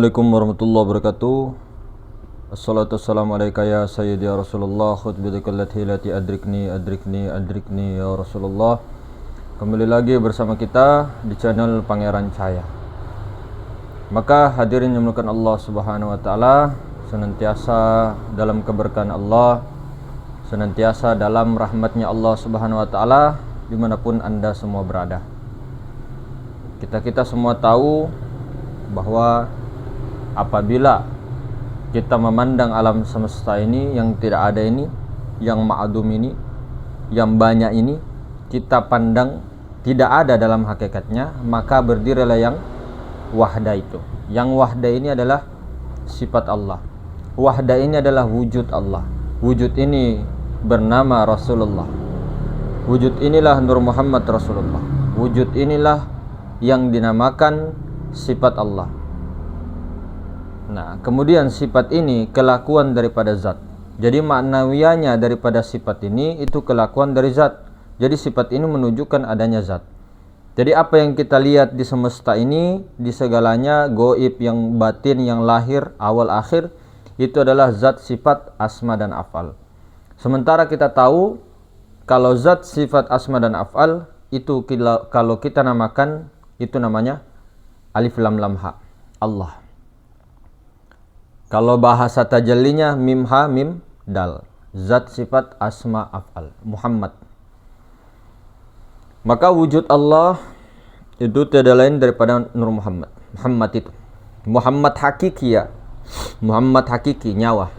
Assalamualaikum warahmatullahi wabarakatuh. Assalatu wassalamu alaika ya sayyidi ya Rasulullah, khutbatika allati adrikni ya Rasulullah. Kembali lagi bersama kita di channel Pangeran Cahaya. Maka hadirin yang dimuliakan Allah Subhanahu wa taala, senantiasa dalam keberkahan Allah, senantiasa dalam rahmatnya Allah Subhanahu wa taala dimanapun Anda semua berada. Kita semua tahu bahwa apabila kita memandang alam semesta ini yang tidak ada ini, yang ma'adum ini, yang banyak ini, kita pandang tidak ada dalam hakikatnya, maka berdirilah yang wahda itu. Yang wahda ini adalah sifat Allah. Wahda ini adalah wujud Allah. Wujud ini bernama Rasulullah. Wujud inilah Nur Muhammad Rasulullah. Wujud inilah yang dinamakan sifat Allah. Nah, kemudian sifat ini kelakuan daripada zat. Jadi maknawianya daripada sifat ini itu kelakuan dari zat. Jadi sifat ini menunjukkan adanya zat. Jadi apa yang kita lihat di semesta ini, di segalanya, goib, yang batin, yang lahir, awal akhir, itu adalah zat, sifat, asma dan af'al. Sementara kita tahu kalau zat, sifat, asma dan af'al itu kalau kita namakan, itu namanya alif lam lam ha, Allah. Kalau bahasa tajallinya mim ha mim dal, zat, sifat, asma, af'al, Muhammad. Maka wujud Allah itu tiada lain daripada Nur Muhammad. Muhammad itu Muhammad hakiki, ya, Muhammad hakiki, nyawa.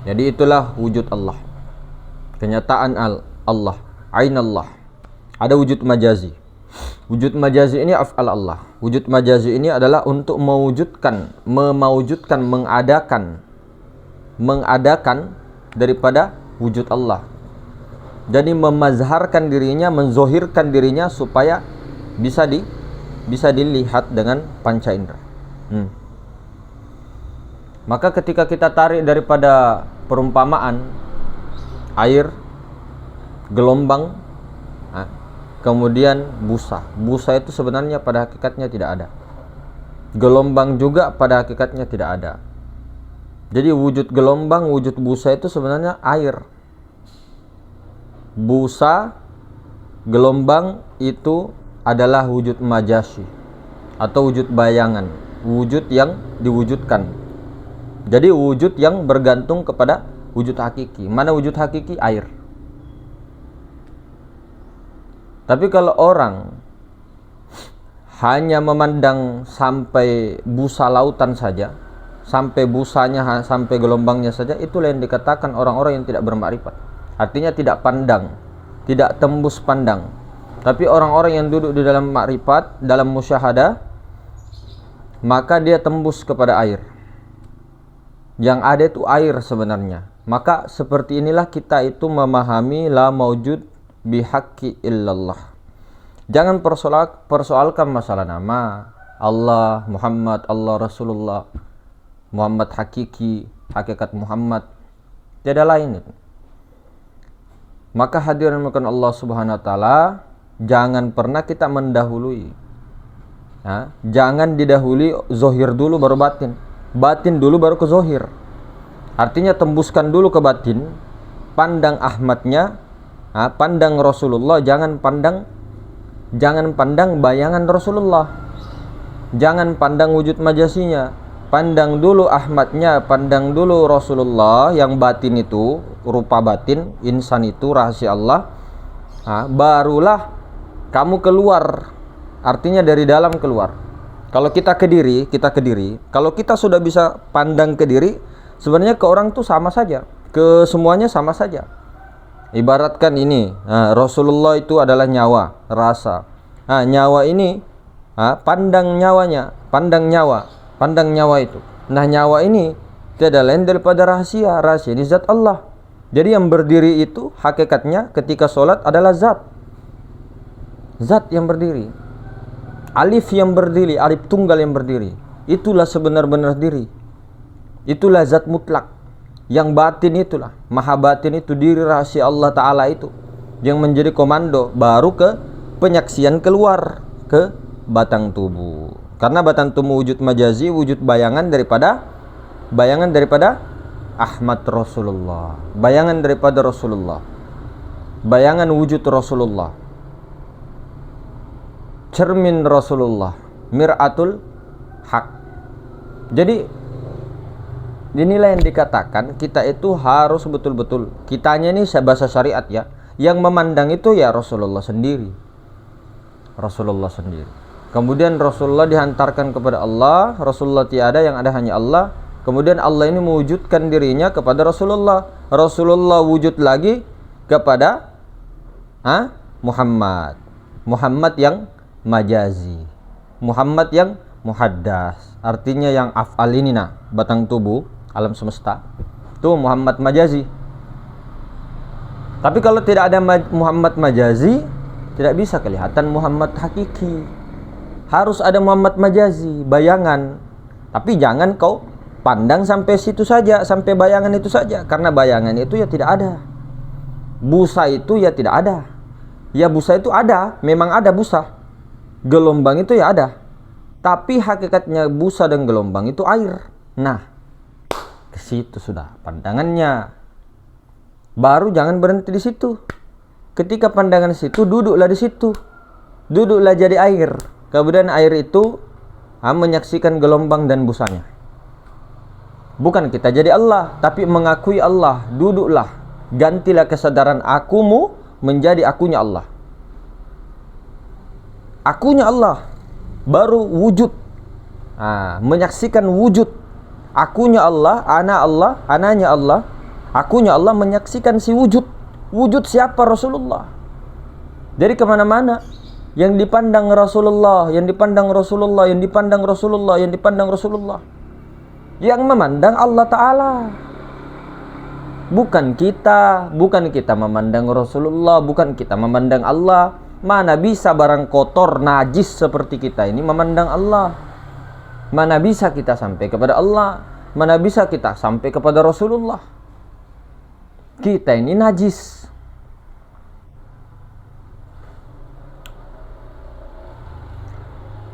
Jadi itulah wujud Allah, kenyataan Allah, ain Allah. Ada wujud majazi. Wujud majazi ini af'al Allah. Wujud majazi ini adalah untuk mewujudkan, mengadakan daripada wujud Allah. Jadi memazharkan dirinya, menzohirkan dirinya supaya bisa dilihat dengan panca indera. Maka ketika kita tarik daripada perumpamaan air, gelombang, kemudian busa itu sebenarnya pada hakikatnya tidak ada. Gelombang juga pada hakikatnya tidak ada. Jadi wujud gelombang, wujud busa itu sebenarnya air. Busa, gelombang itu adalah wujud majasi atau wujud bayangan, wujud yang diwujudkan. Jadi wujud yang bergantung kepada wujud hakiki. Mana wujud hakiki? Air. Tapi kalau orang hanya memandang sampai busa lautan saja, sampai busanya, sampai gelombangnya saja, itulah yang dikatakan orang-orang yang tidak bermakrifat. Artinya tidak pandang, tidak tembus pandang. Tapi orang-orang yang duduk di dalam makrifat, dalam musyahadah, maka dia tembus kepada air. Yang ada itu air sebenarnya. Maka seperti inilah kita itu memahami la maujud bihaqqi illallah. Jangan persoalkan masalah nama Allah, Muhammad, Allah, Rasulullah, Muhammad hakiki, hakikat Muhammad. Tiada lain itu. Maka hadirin melakukan Allah Subhanahu wa taala, jangan pernah kita mendahului. Jangan didahului zohir dulu baru batin. Batin dulu baru ke zohir. Artinya tembuskan dulu ke batin, pandang Ahmadnya, pandang Rasulullah, jangan pandang bayangan Rasulullah, jangan pandang wujud majasinya. Pandang dulu Ahmadnya, pandang dulu Rasulullah yang batin itu, rupa batin, insan itu, rahasia Allah. Barulah kamu keluar, artinya dari dalam keluar. Kalau kita ke diri, kalau kita sudah bisa pandang ke diri, sebenarnya ke orang itu sama saja, ke semuanya sama saja. Ibaratkan ini, Rasulullah itu adalah nyawa, rasa. Nyawa ini, pandang nyawanya, pandang nyawa itu. Nah, nyawa ini tidak lain daripada rahasia ini zat Allah. Jadi yang berdiri itu hakikatnya ketika sholat adalah zat yang berdiri. Alif yang berdiri, alif tunggal yang berdiri. Itulah sebenar-benar diri. Itulah zat mutlak. Yang batin itulah, maha batin itu, diri rahasia Allah Ta'ala itu yang menjadi komando, baru ke penyaksian keluar ke batang tubuh. Karena batantum wujud majazi, wujud bayangan daripada Ahmad Rasulullah, bayangan daripada Rasulullah, bayangan wujud Rasulullah, cermin Rasulullah, mir'atul haq. Jadi inilah yang dikatakan kita itu harus betul-betul, kitanya ini bahasa syariat ya, yang memandang itu ya Rasulullah sendiri. Rasulullah sendiri. Kemudian Rasulullah dihantarkan kepada Allah, Rasulullah tiada, yang ada hanya Allah. Kemudian Allah ini mewujudkan dirinya kepada Rasulullah. Rasulullah wujud lagi kepada Muhammad. Muhammad yang majazi, Muhammad yang muhaddas, artinya yang af'al ini batang tubuh alam semesta itu Muhammad majazi. Tapi kalau tidak ada Muhammad majazi, tidak bisa kelihatan Muhammad hakiki. Harus ada Muhammad majazi, bayangan. Tapi jangan kau pandang sampai situ saja, sampai bayangan itu saja, karena bayangan itu ya tidak ada. Busa itu ya tidak ada. Ya busa itu ada, memang ada busa. Gelombang itu ya ada. Tapi hakikatnya busa dan gelombang itu air. Nah, ke situ sudah pandangannya. Baru jangan berhenti di situ. Ketika pandangan situ, duduklah di situ. Duduklah jadi air. Kemudian air itu menyaksikan gelombang dan busanya. Bukan kita jadi Allah, tapi mengakui Allah. Duduklah. Gantilah kesadaran akumu menjadi akunya Allah. Akunya Allah baru wujud. Menyaksikan wujud. Akunya Allah, ananya Allah. Akunya Allah menyaksikan si wujud. Wujud siapa? Rasulullah. Jadi kemana-mana yang dipandang Rasulullah, yang dipandang Rasulullah, yang dipandang Rasulullah, yang dipandang Rasulullah. Yang memandang Allah Ta'ala. Bukan kita memandang Rasulullah, bukan kita memandang Allah. Mana bisa barang kotor, najis seperti kita ini memandang Allah. Mana bisa kita sampai kepada Allah. Mana bisa kita sampai kepada Rasulullah. Kita ini najis.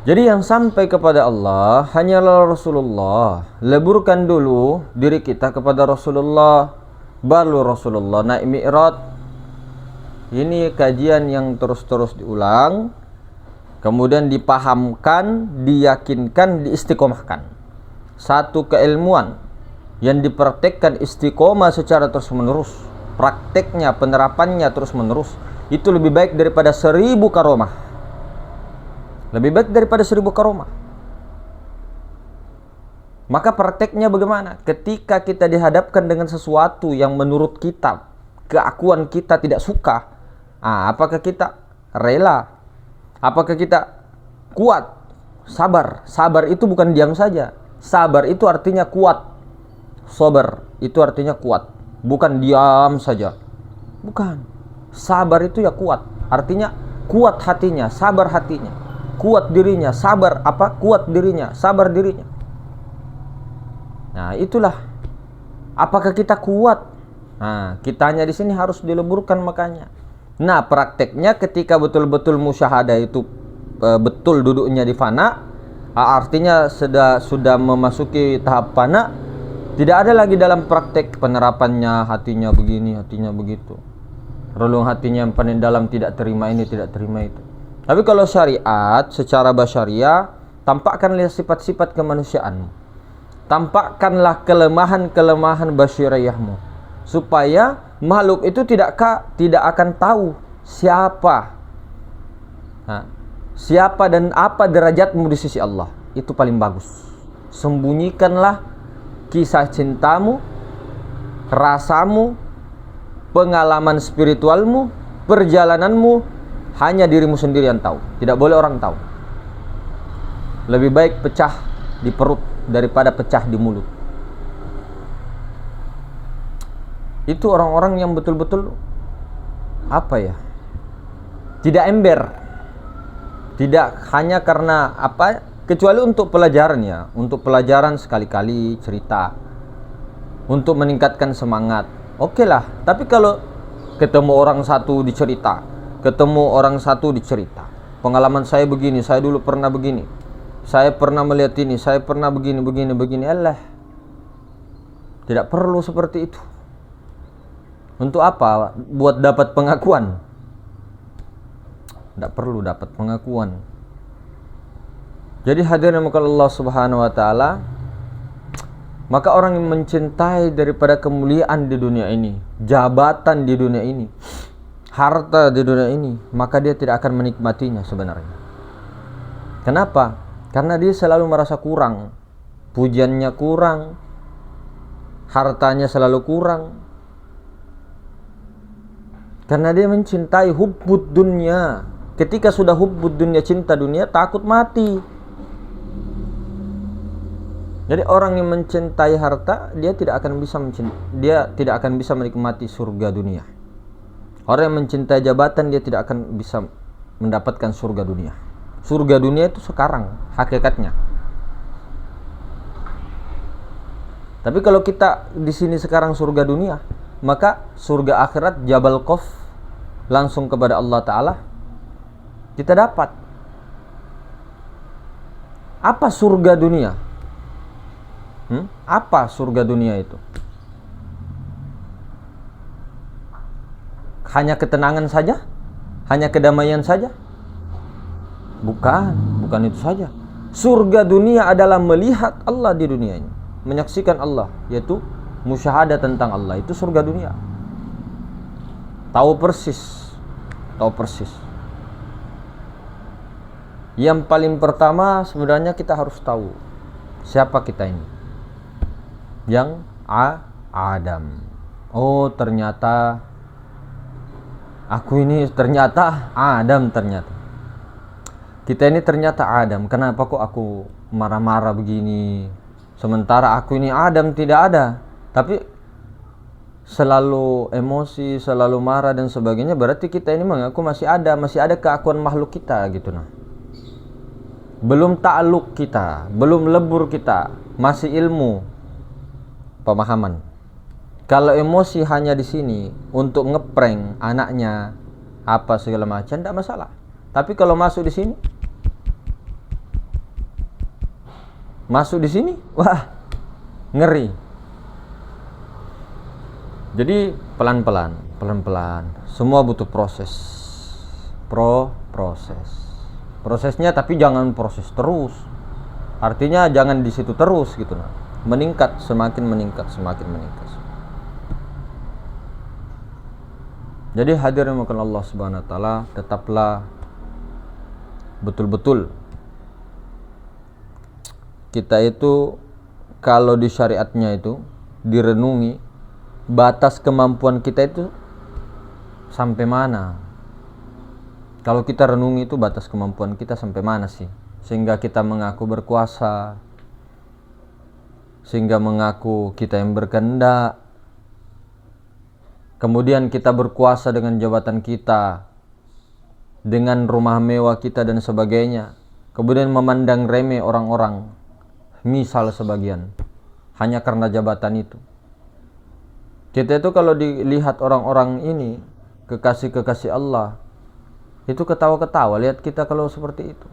Jadi yang sampai kepada Allah hanyalah Rasulullah. Leburkan dulu diri kita kepada Rasulullah, baru Rasulullah naik Mi'raj. Ini kajian yang terus-terus diulang, kemudian dipahamkan, diyakinkan, diistiqomahkan. Satu keilmuan yang dipraktekkan istiqomah secara terus-menerus. Prakteknya, penerapannya terus-menerus. Itu lebih baik daripada 1000 karomah. Lebih baik daripada 1000 karomah. Maka prakteknya bagaimana? Ketika kita dihadapkan dengan sesuatu yang menurut kita, keakuan kita tidak suka, apakah kita rela? Apakah kita kuat? Sabar. Sabar itu bukan diam saja. Sabar itu artinya kuat. Sabar itu artinya kuat, bukan diam saja. Bukan. Sabar itu ya kuat. Artinya kuat hatinya, sabar hatinya. Kuat dirinya, sabar kuat dirinya, sabar dirinya. Nah, itulah. Apakah kita kuat? Nah, kitanya di sini harus dileburkan makanya. Nah, prakteknya ketika betul-betul musyahadah itu betul duduknya di fana, artinya sudah memasuki tahap fana, tidak ada lagi dalam praktek penerapannya hatinya begini, hatinya begitu. Relung hatinya yang paling dalam tidak terima ini, tidak terima itu. Tapi kalau syariat secara basyariah, tampakkanlah sifat-sifat kemanusiaanmu. Tampakkanlah kelemahan-kelemahan basyariahmu, supaya makhluk itu tidak akan tahu siapa dan apa derajatmu di sisi Allah. Itu paling bagus. Sembunyikanlah kisah cintamu, rasamu, pengalaman spiritualmu, perjalananmu, hanya dirimu sendiri yang tahu. Tidak boleh orang tahu. Lebih baik pecah di perut daripada pecah di mulut. Itu orang-orang yang betul-betul tidak ember. Tidak hanya karena kecuali untuk pelajaran ya, untuk pelajaran sekali-kali cerita, untuk meningkatkan semangat. Oke lah. Tapi kalau ketemu orang satu dicerita, pengalaman saya begini, saya dulu pernah begini, saya pernah melihat ini, saya pernah begini. Allah, tidak perlu seperti itu. Untuk apa? Buat dapat pengakuan? Tidak perlu dapat pengakuan. Jadi hadirin Allah Subhanahu wa taala, maka orang yang mencintai daripada kemuliaan di dunia ini, jabatan di dunia ini, harta di dunia ini, maka dia tidak akan menikmatinya sebenarnya. Kenapa? Karena dia selalu merasa kurang, pujiannya kurang, hartanya selalu kurang. Karena dia mencintai hubbud dunia. Ketika sudah hubbud dunia, cinta dunia, takut mati. Jadi orang yang mencintai harta, dia tidak akan bisa menikmati surga dunia. Orang yang mencintai jabatan, dia tidak akan bisa mendapatkan surga dunia. Surga dunia itu sekarang hakikatnya. Tapi kalau kita di sini sekarang surga dunia, maka surga akhirat Jabal Qaf langsung kepada Allah Ta'ala kita dapat. Apa surga dunia? Apa surga dunia itu? Hanya ketenangan saja? Hanya kedamaian saja? Bukan itu saja. Surga dunia adalah melihat Allah di dunia ini, menyaksikan Allah, yaitu musyahadah tentang Allah. Itu surga dunia. Tahu persis. Yang paling pertama sebenarnya kita harus tahu siapa kita ini. Yang Adam. Oh, ternyata aku ini ternyata Adam ternyata. Kita ini ternyata Adam. Kenapa kok aku marah-marah begini? Sementara aku ini Adam tidak ada. Tapi selalu emosi, selalu marah dan sebagainya. Berarti kita ini mengaku masih ada keakuan makhluk kita gitu nah. Belum ta'aluk kita, belum lebur kita, masih ilmu. Pemahaman. Kalau emosi hanya di sini untuk ngeprank anaknya apa segala macam, tidak masalah. Tapi kalau masuk di sini, wah, ngeri. Jadi pelan-pelan. Semua butuh proses. Prosesnya, tapi jangan proses terus. Artinya jangan di situ terus gitu nah. Semakin meningkat. Jadi hadirin Allah Subhanahu wa taala, tetaplah betul-betul kita itu kalau di syariatnya itu direnungi batas kemampuan kita itu sampai mana. Kalau kita renungi itu batas kemampuan kita sampai mana sih, sehingga kita mengaku berkuasa, sehingga mengaku kita yang berkehendak. Kemudian kita berkuasa dengan jabatan kita, dengan rumah mewah kita dan sebagainya. Kemudian memandang remeh orang-orang, misal sebagian, hanya karena jabatan itu. Kita itu kalau dilihat orang-orang ini, kekasih-kekasih Allah, itu ketawa-ketawa lihat kita kalau seperti itu.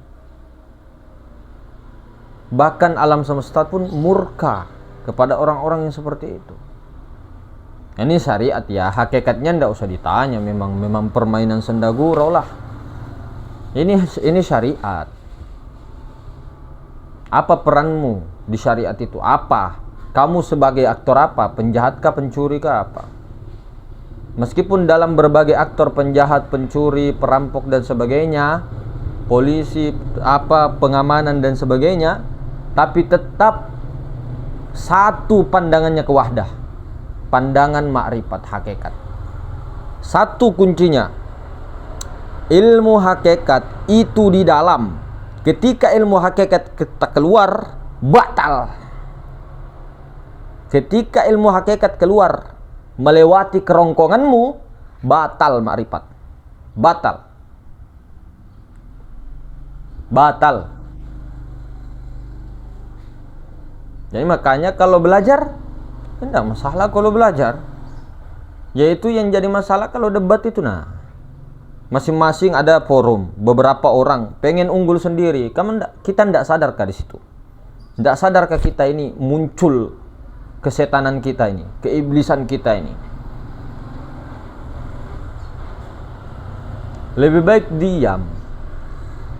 Bahkan alam semesta pun murka kepada orang-orang yang seperti itu. Ini syariat ya, hakikatnya ndak usah ditanya, memang permainan senda gurau lah. Ini syariat. Apa peranmu di syariat itu? Apa? Kamu sebagai aktor apa? Penjahat kah, pencuri kah, apa? Meskipun dalam berbagai aktor, penjahat, pencuri, perampok dan sebagainya, polisi, pengamanan dan sebagainya, tapi tetap satu pandangannya ke wahdah, pandangan makrifat hakikat. Satu kuncinya, ilmu hakikat itu di dalam. Ketika ilmu hakikat kita keluar, batal. Ketika ilmu hakikat keluar melewati kerongkonganmu, batal makrifat. Batal. Jadi makanya kalau belajar tidak masalah kalau belajar. Yaitu yang jadi masalah kalau debat itu nah. Masing-masing ada forum, beberapa orang pengen unggul sendiri. Kita tidak sadarkah di situ? Tidak sadarkah kita ini muncul kesetanan kita ini, keiblisan kita ini? Lebih baik diam,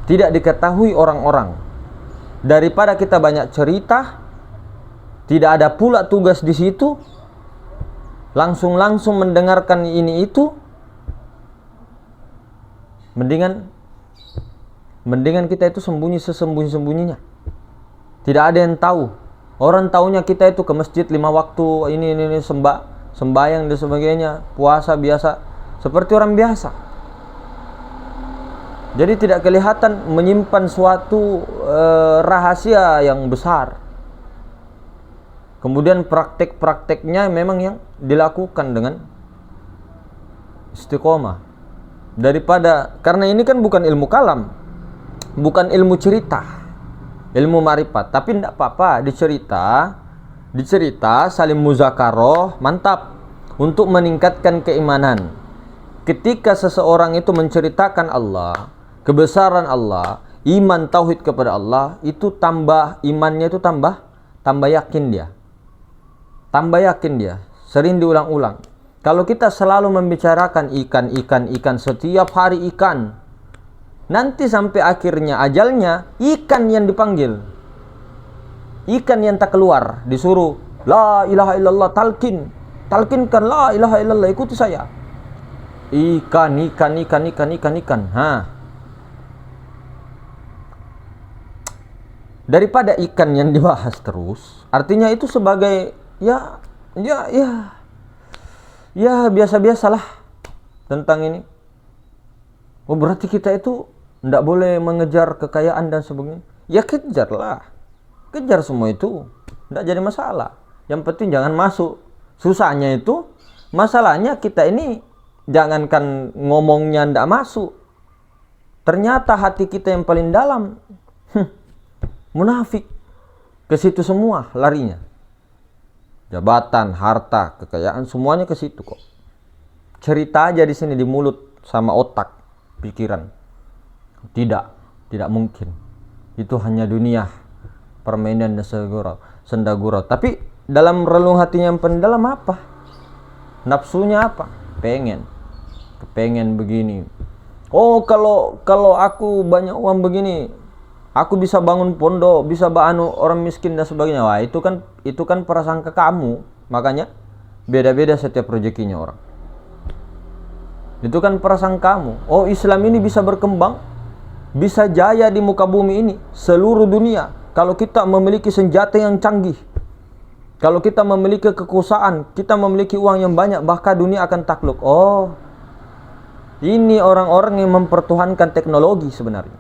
tidak diketahui orang-orang, daripada kita banyak cerita, tidak ada pula tugas di situ, langsung mendengarkan ini itu. Mendingan kita itu sembunyi sesembunyi-sembunyinya. Tidak ada yang tahu. Orang taunya kita itu ke masjid 5 waktu, ini sembahyang dan sebagainya, puasa biasa, seperti orang biasa. Jadi tidak kelihatan menyimpan suatu rahasia yang besar. Kemudian praktek-prakteknya memang yang dilakukan dengan istiqomah. Karena ini kan bukan ilmu kalam, bukan ilmu cerita, ilmu ma'rifat. Tapi tidak apa-apa dicerita saling muzakaroh, mantap, untuk meningkatkan keimanan. Ketika seseorang itu menceritakan Allah, kebesaran Allah, iman tauhid kepada Allah, itu imannya itu tambah yakin dia. Tambah yakin dia, sering diulang-ulang. Kalau kita selalu membicarakan ikan, setiap hari ikan, nanti sampai akhirnya ajalnya, ikan yang dipanggil. Ikan yang tak keluar, disuruh, la ilaha illallah, talkinkan la ilaha illallah, ikuti saya. Ikan. Daripada ikan yang dibahas terus, artinya itu sebagai ya biasa-biasalah tentang ini. Oh, berarti kita itu tidak boleh mengejar kekayaan dan sebagainya. Ya kejarlah, kejar semua itu, tidak jadi masalah. Yang penting jangan masuk. Susahnya itu, masalahnya kita ini jangankan ngomongnya tidak masuk, ternyata hati kita yang paling dalam munafik. Ke situ semua larinya. Jabatan, harta, kekayaan, semuanya ke situ kok. Cerita aja di sini di mulut sama otak, pikiran. Tidak mungkin. Itu hanya dunia, permainan dan sendagurau. Tapi dalam relung hatinya yang pendalam apa? Nafsunya apa? Kepengen begini. Oh, kalau aku banyak uang begini, aku bisa bangun pondok, bisa orang miskin dan sebagainya. Wah, itu kan prasangka kamu. Makanya beda-beda setiap rezekinya orang. Itu kan prasangka kamu. Oh, Islam ini bisa berkembang, bisa jaya di muka bumi ini, seluruh dunia. Kalau kita memiliki senjata yang canggih, kalau kita memiliki kekuasaan, kita memiliki uang yang banyak, bahkan dunia akan takluk. Oh, ini orang-orang yang mempertuhankan teknologi sebenarnya.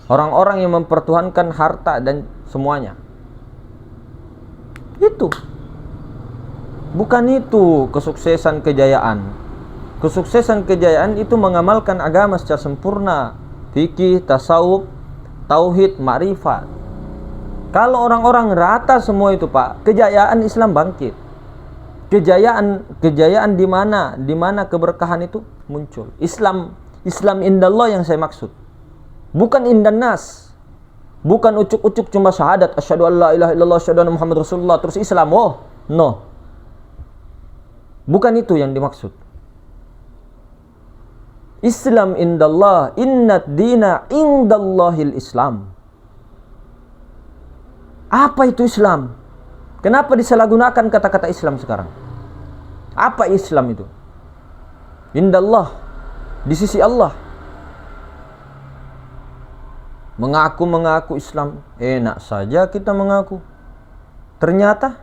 Orang-orang yang mempertuhankan harta dan semuanya. Itu. Bukan itu kesuksesan kejayaan. Kesuksesan kejayaan itu mengamalkan agama secara sempurna. Fikih, tasawuf, tauhid, ma'rifat. Kalau orang-orang rata semua itu, Pak, kejayaan Islam bangkit. Kejayaan di mana? Di mana keberkahan itu muncul. Islam indallah yang saya maksud. Bukan indannas. Bukan ucuk-ucuk cuma syahadat asyhadu an la ilaha illallah asyhadu anna muhammad rasulullah terus Islam. Oh, no. Bukan itu yang dimaksud. Islam indallah, innad dina indallahil Islam. Apa itu Islam? Kenapa disalahgunakan kata-kata Islam sekarang? Apa Islam itu? Indallah, di sisi Allah. Mengaku Islam, enak saja kita mengaku. Ternyata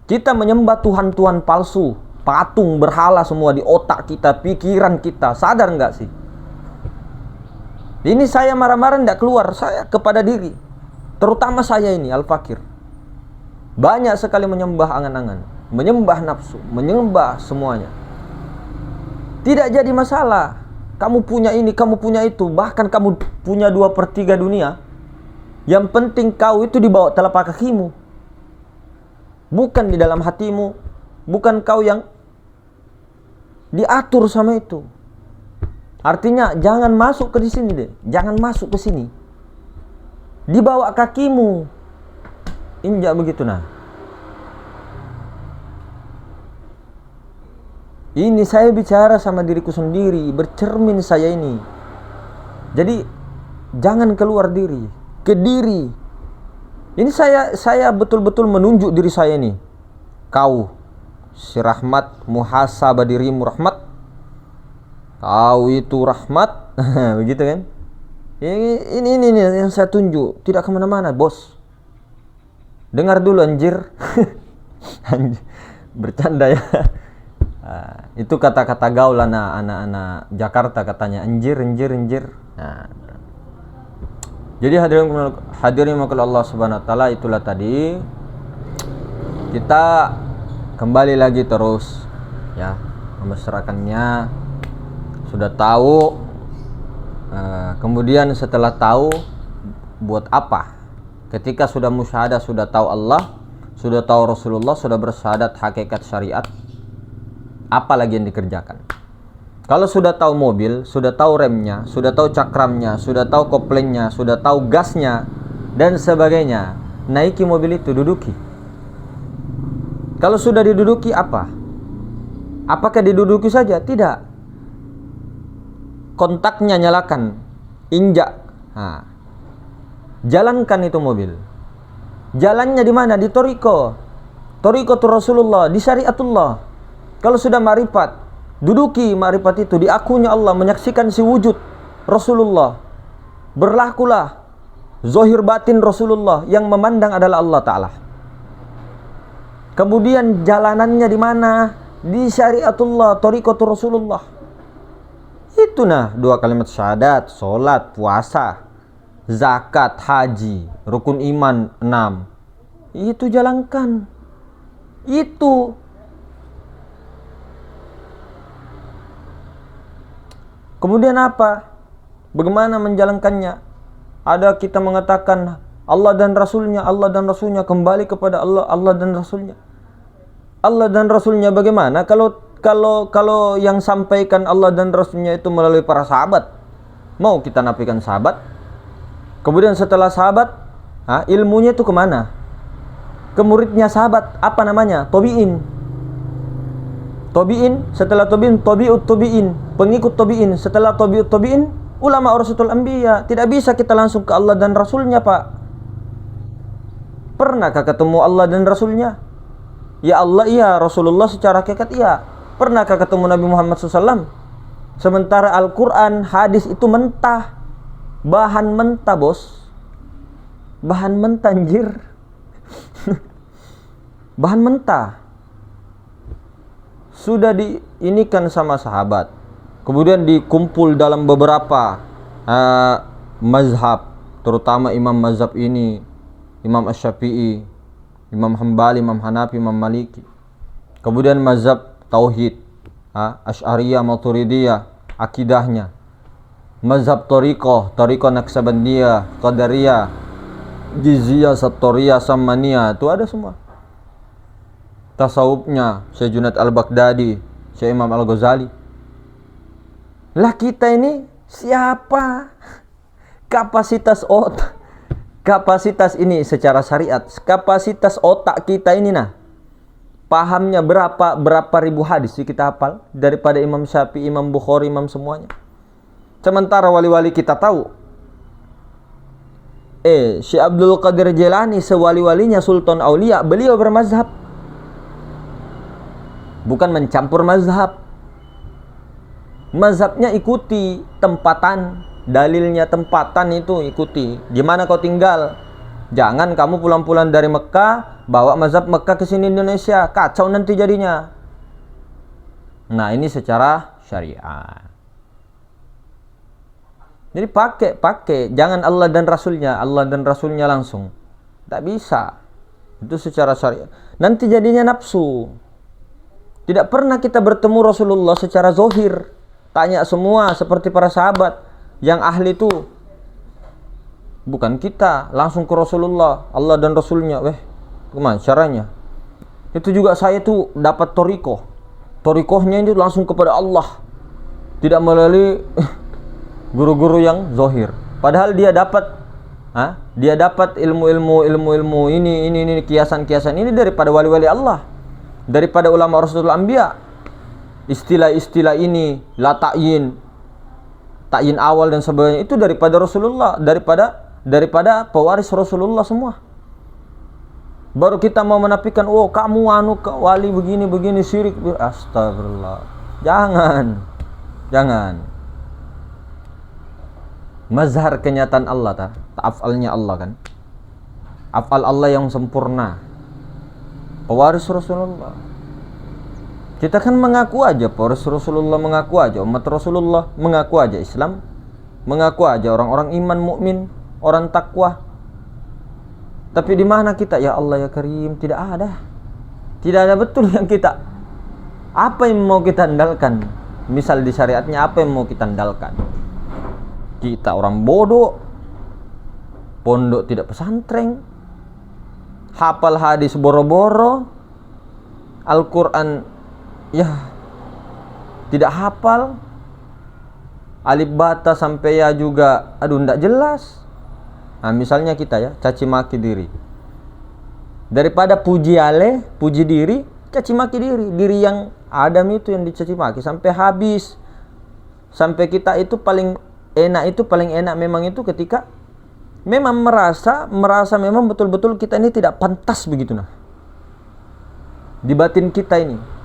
kita menyembah Tuhan-Tuhan palsu, patung, berhala semua di otak kita, pikiran kita. Sadar nggak sih? Ini saya marah-marah tidak keluar, saya kepada diri. Terutama saya ini, Al-Fakir. Banyak sekali menyembah angan-angan, menyembah nafsu, menyembah semuanya. Tidak jadi masalah. Kamu punya ini, kamu punya itu, bahkan kamu punya 2/3 dunia. Yang penting kau itu di bawah telapak kakimu, bukan di dalam hatimu. Bukan kau yang diatur sama itu. Artinya jangan masuk ke sini deh, jangan masuk ke sini. Dibawa kakimu, injak begitu nah. Ini saya bicara sama diriku sendiri, bercermin saya ini. Jadi jangan keluar diri, ke diri. Ini saya betul-betul menunjuk diri saya ini. Kau, si Rahmat, muhasabah dirimu Rahmat. Kau itu Rahmat, begitu kan? Ini yang saya tunjuk, tidak kemana-mana, bos. Dengar dulu anjir, bercanda ya. Nah, itu kata-kata gaul anak-anak Jakarta katanya, anjir. Nah, jadi hadirin makhluk Allah Subhanahu Wa Taala, itulah tadi kita kembali lagi terus ya memesrakannya. Sudah tahu, kemudian setelah tahu buat apa? Ketika sudah musyahadah, sudah tahu Allah, sudah tahu Rasulullah, sudah bersyahadat hakikat syariat, apa lagi yang dikerjakan? Kalau sudah tahu mobil, sudah tahu remnya, sudah tahu cakramnya, sudah tahu koplengnya, sudah tahu gasnya dan sebagainya, naiki mobil itu, duduki. Kalau sudah diduduki apa? Apakah diduduki saja? Tidak. Kontaknya nyalakan, injak, nah, jalankan itu mobil. Jalannya di mana? Di toriko tu Rasulullah, di syariatullah. Kalau sudah marifat, duduki marifat itu, di akunya Allah, menyaksikan si wujud Rasulullah. Berlakulah zahir batin Rasulullah, yang memandang adalah Allah Ta'ala. Kemudian jalanannya di mana? Di syariatullah, toriko tu Rasulullah. Itu nah, 2 kalimat syahadat, sholat, puasa, zakat, haji, rukun iman 6. Itu jalankan. Itu. Kemudian apa? Bagaimana menjalankannya? Ada kita mengatakan Allah dan Rasulnya, kembali kepada Allah, Allah dan Rasulnya. Allah dan Rasulnya bagaimana? Kalau yang sampaikan Allah dan Rasulnya itu melalui para sahabat, mau kita nafikan sahabat? Kemudian setelah sahabat, ilmunya itu kemana? Ke muridnya sahabat, apa namanya? Tabi'in. Setelah tabi'in, tabi'ut tabi'in, pengikut tabi'in. Setelah tabi'ut tabi'in, ulama warasatul anbiya. Tidak bisa kita langsung ke Allah dan Rasulnya, Pak. Pernahkah ketemu Allah dan Rasulnya? Ya Allah iya, Rasulullah secara hakikat iya. Pernahkah ketemu Nabi Muhammad SAW? Sementara Al-Quran, hadis itu mentah. Bahan mentah, bos. Bahan mentah, anjir. Bahan mentah. Sudah diinikan sama sahabat. Kemudian dikumpul dalam beberapa mazhab. Terutama imam mazhab ini, Imam Asy-Syafi'i, Imam Hambali, Imam Hanafi, Imam Maliki. Kemudian mazhab tauhid, Asy'ariyah, Maturidiyah, akidahnya. Mazhab Thariqah Naqsabandiyah, Qadariyah, Jiziyah, Sattoriyah, Sammaniyah, itu ada semua. Tasawufnya Syekh Junaid Al-Baghdadi, Syekh Imam Al-Ghazali. Lah kita ini siapa? Kapasitas otak, kapasitas ini secara syariat, kapasitas otak kita ini nah, pahamnya berapa ribu hadis kita hafal daripada Imam Syafi'i, Imam Bukhari, Imam semuanya. Sementara wali-wali kita tahu, Syekh Abdul Qadir Jilani sewali-walinya Sultan Aulia, beliau bermazhab, bukan mencampur mazhab. Mazhabnya ikuti tempatan, dalilnya tempatan itu ikuti. Di mana kau tinggal? Jangan kamu pulang-pulang dari Mekah bawa mazhab Mekah ke sini Indonesia, kacau nanti jadinya. Nah, ini secara syariah. Jadi pakai, jangan Allah dan Rasulnya langsung. Tak bisa. Itu secara syariah. Nanti jadinya nafsu. Tidak pernah kita bertemu Rasulullah secara zahir. Tanya semua seperti para sahabat yang ahli itu. Bukan kita langsung ke Rasulullah, Allah dan Rasulnya. Gimana caranya? Itu juga saya tuh dapat torikohnya ini langsung kepada Allah. tidak melalui guru-guru yang zahir. Padahal dia dapat ilmu ini kiasan-kiasan ini daripada wali-wali Allah, daripada ulama Rasul Anbiya. Istilah-istilah ini, la ta'yin awal dan sebagainya itu daripada Rasulullah, daripada pewaris Rasulullah semua. Baru kita mau menafikan, oh kamu wali begini syirik. Astagfirullah. Jangan. Mazhar kenyataan Allah afalnya Allah kan. Afal Allah yang sempurna. Pewaris Rasulullah. Kita kan mengaku aja pewaris Rasulullah, mengaku aja umat Rasulullah, mengaku aja Islam, mengaku aja orang-orang iman mukmin, orang takwa. Tapi di mana kita? Ya Allah ya Karim, tidak ada betul yang kita. Apa yang mau kita andalkan? Misal di syariatnya apa yang mau kita andalkan? Kita orang bodoh, pondok tidak pesantren, hafal hadis boro-boro, Al-Quran ya tidak hafal, alif bata sampai ya juga ndak jelas. Nah, misalnya kita ya caci maki diri. Daripada puji diri, caci maki diri yang Adam itu yang dicaci maki sampai habis. Sampai kita itu paling enak memang itu ketika memang merasa memang betul-betul kita ini tidak pantas begitu nah. Di batin kita ini.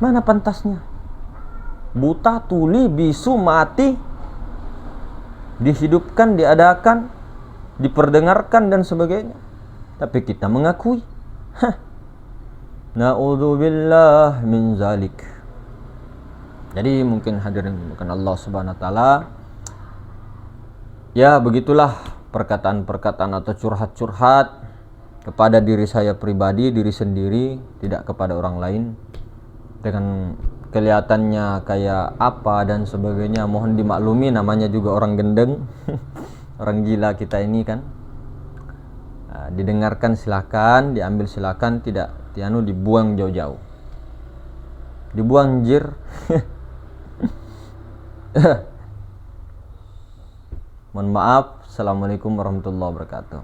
Mana pantasnya? Buta, tuli, bisu, mati, dihidupkan, diadakan, diperdengarkan dan sebagainya. Tapi kita mengakui. Na'udzubillah min zalik. Jadi mungkin hadirin bukan Allah Subhanahu wa taala. Ya, begitulah perkataan-perkataan atau curhat-curhat kepada diri saya pribadi, diri sendiri, tidak kepada orang lain. Dengan kelihatannya kayak apa dan sebagainya, mohon dimaklumi, namanya juga orang gendeng. Orang gila kita ini kan. Nah, didengarkan silakan, diambil silakan, tidak dibuang jauh-jauh. Dibuang jir. Mohon maaf. Assalamualaikum warahmatullahi wabarakatuh.